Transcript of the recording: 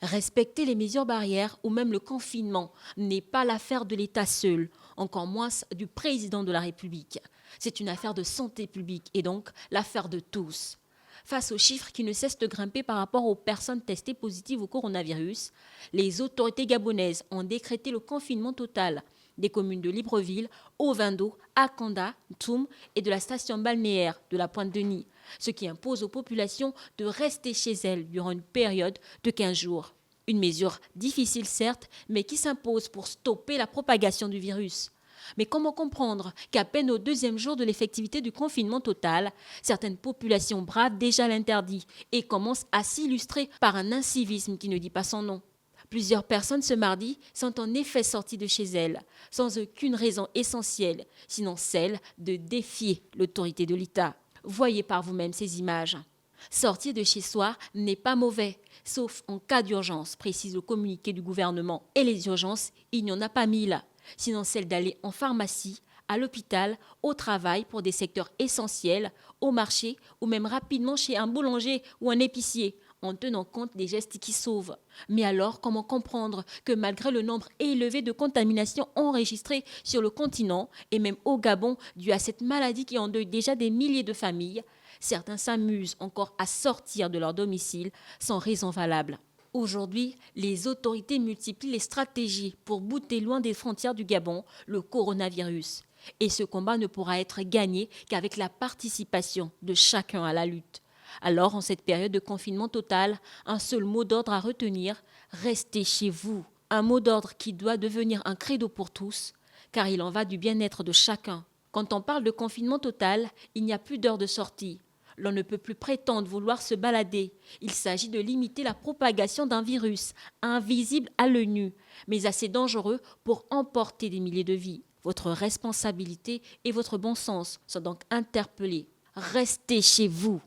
Respecter les mesures barrières ou même le confinement n'est pas l'affaire de l'État seul, encore moins du président de la République. C'est une affaire de santé publique et donc l'affaire de tous. Face aux chiffres qui ne cessent de grimper par rapport aux personnes testées positives au coronavirus, les autorités gabonaises ont décrété le confinement total des communes de Libreville, Ovendo, Akanda, Toum et de la station balnéaire de la Pointe-de-Nid, ce qui impose aux populations de rester chez elles durant une période de 15 jours. Une mesure difficile certes, mais qui s'impose pour stopper la propagation du virus. Mais comment comprendre qu'à peine au deuxième jour de l'effectivité du confinement total, certaines populations bravent déjà l'interdit et commencent à s'illustrer par un incivisme qui ne dit pas son nom. Plusieurs personnes ce mardi sont en effet sorties de chez elles, sans aucune raison essentielle, sinon celle de défier l'autorité de l'État. Voyez par vous-même ces images. Sortir de chez soi n'est pas mauvais, sauf en cas d'urgence, précise le communiqué du gouvernement. Et les urgences, il n'y en a pas mille, sinon celle d'aller en pharmacie, à l'hôpital, au travail pour des secteurs essentiels, au marché ou même rapidement chez un boulanger ou un épicier, en tenant compte des gestes qui sauvent. Mais alors, comment comprendre que malgré le nombre élevé de contaminations enregistrées sur le continent et même au Gabon dû à cette maladie qui endeuille déjà des milliers de familles, certains s'amusent encore à sortir de leur domicile sans raison valable. Aujourd'hui, les autorités multiplient les stratégies pour bouter loin des frontières du Gabon le coronavirus. Et ce combat ne pourra être gagné qu'avec la participation de chacun à la lutte. Alors, en cette période de confinement total, un seul mot d'ordre à retenir, restez chez vous. Un mot d'ordre qui doit devenir un credo pour tous, car il en va du bien-être de chacun. Quand on parle de confinement total, il n'y a plus d'heure de sortie. L'on ne peut plus prétendre vouloir se balader. Il s'agit de limiter la propagation d'un virus, invisible à l'œil nu, mais assez dangereux pour emporter des milliers de vies. Votre responsabilité et votre bon sens sont donc interpellés. Restez chez vous.